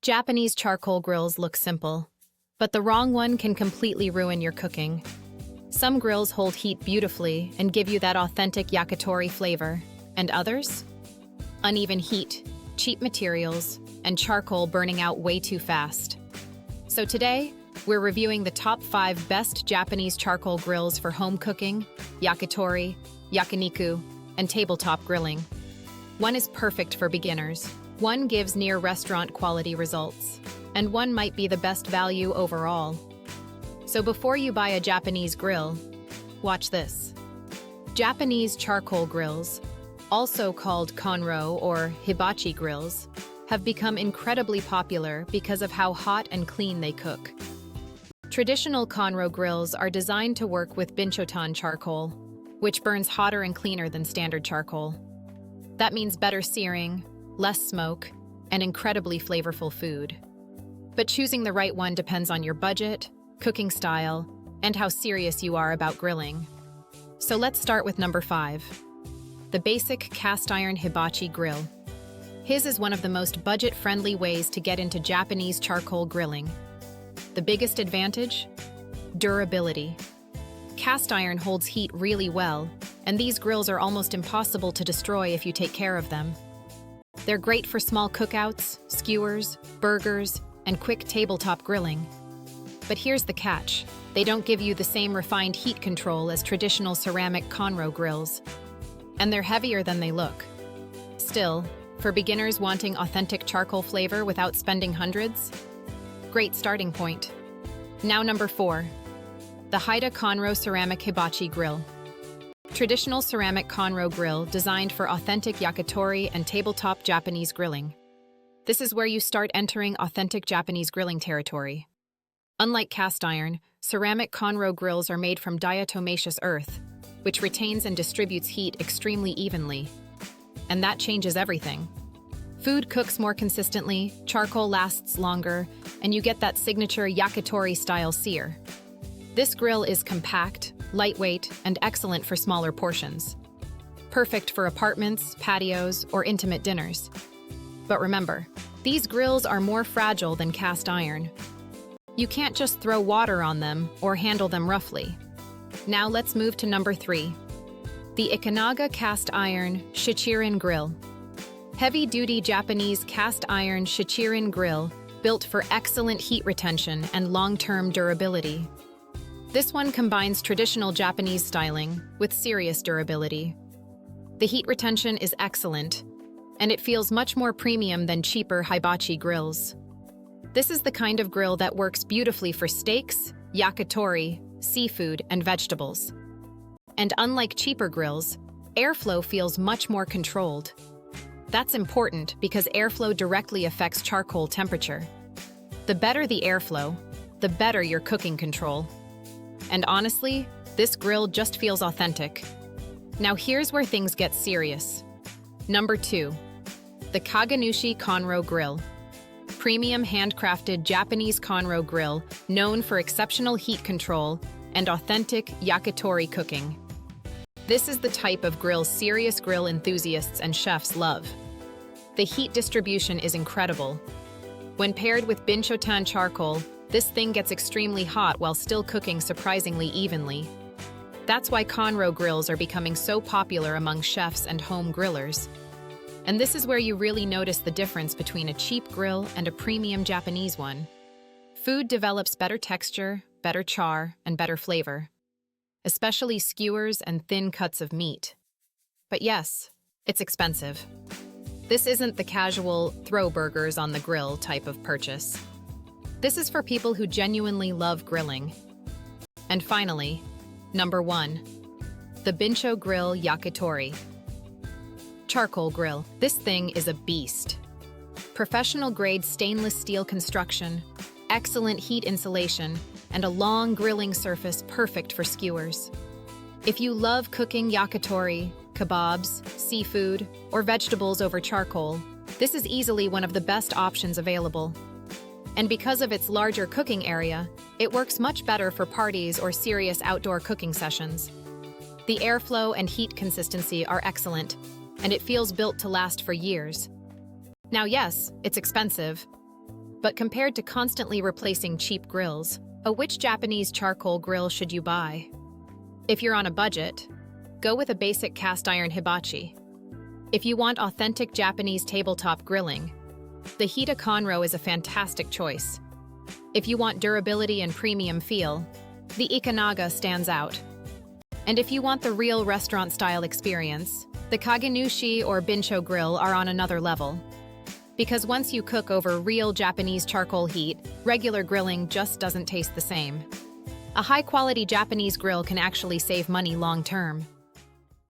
Japanese charcoal grills look simple, but the wrong one can completely ruin your cooking. Some grills hold heat beautifully and give you that authentic yakitori flavor, and others? Uneven heat, cheap materials, and charcoal burning out way too fast. So today, we're reviewing the top 5 best Japanese charcoal grills for home cooking, yakitori, yakiniku, and tabletop grilling. One is perfect for beginners, one gives near restaurant quality results, and one might be the best value overall. So before you buy a Japanese grill, watch this. Japanese charcoal grills, also called konro or hibachi grills, have become incredibly popular because of how hot and clean they cook. Traditional konro grills are designed to work with binchotan charcoal, which burns hotter and cleaner than standard charcoal. That means better searing, less smoke, and incredibly flavorful food. But choosing the right one depends on your budget, cooking style, and how serious you are about grilling. So let's start with number 5. The basic cast iron hibachi grill. His is one of the most budget-friendly ways to get into Japanese charcoal grilling. The biggest advantage? Durability. Cast iron holds heat really well, and these grills are almost impossible to destroy if you take care of them. They're great for small cookouts, skewers, burgers, and quick tabletop grilling. But here's the catch. They don't give you the same refined heat control as traditional ceramic konro grills. And they're heavier than they look. Still, for beginners wanting authentic charcoal flavor without spending hundreds, great starting point. Now number 4. The Haida Konro Ceramic Hibachi Grill. Traditional ceramic konro grill designed for authentic yakitori and tabletop Japanese grilling. This is where you start entering authentic Japanese grilling territory. Unlike cast iron, ceramic konro grills are made from diatomaceous earth, which retains and distributes heat extremely evenly. And that changes everything. Food cooks more consistently, charcoal lasts longer, and you get that signature yakitori-style sear. This grill is compact, lightweight, and excellent for smaller portions. Perfect for apartments, patios, or intimate dinners. But remember, these grills are more fragile than cast iron. You can't just throw water on them or handle them roughly. Now let's move to number 3. The Ikanaga Cast Iron Shichirin Grill. Heavy-duty Japanese cast iron shichirin grill built for excellent heat retention and long-term durability. This one combines traditional Japanese styling with serious durability. The heat retention is excellent, and it feels much more premium than cheaper hibachi grills. This is the kind of grill that works beautifully for steaks, yakitori, seafood, and vegetables. And unlike cheaper grills, airflow feels much more controlled. That's important because airflow directly affects charcoal temperature. The better the airflow, the better your cooking control. And honestly, this grill just feels authentic. Now here's where things get serious. Number 2. The Kaganushi Konro Grill. Premium handcrafted Japanese konro grill known for exceptional heat control and authentic yakitori cooking. This is the type of grill serious grill enthusiasts and chefs love. The heat distribution is incredible. When paired with binchotan charcoal, this thing gets extremely hot while still cooking surprisingly evenly. That's why konro grills are becoming so popular among chefs and home grillers. And this is where you really notice the difference between a cheap grill and a premium Japanese one. Food develops better texture, better char, and better flavor, especially skewers and thin cuts of meat. But yes, it's expensive. This isn't the casual throw burgers on the grill type of purchase. This is for people who genuinely love grilling. And finally, number 1. The Bincho Grill Yakitori. Charcoal grill. This thing is a beast. Professional-grade stainless steel construction, excellent heat insulation, and a long grilling surface perfect for skewers. If you love cooking yakitori, kebabs, seafood, or vegetables over charcoal, this is easily one of the best options available. And because of its larger cooking area, it works much better for parties or serious outdoor cooking sessions. The airflow and heat consistency are excellent, and it feels built to last for years. Now yes, it's expensive, But compared to constantly replacing cheap grills, which Japanese charcoal grill should you buy? If you're on a budget, go with a basic cast iron hibachi. If you want authentic Japanese tabletop grilling, the konro is a fantastic choice. If you want durability and premium feel, the Ikanaga stands out. And if you want the real restaurant-style experience, the kagenushi or bincho grill are on another level. Because once you cook over real Japanese charcoal heat, regular grilling just doesn't taste the same. A high-quality Japanese grill can actually save money long-term.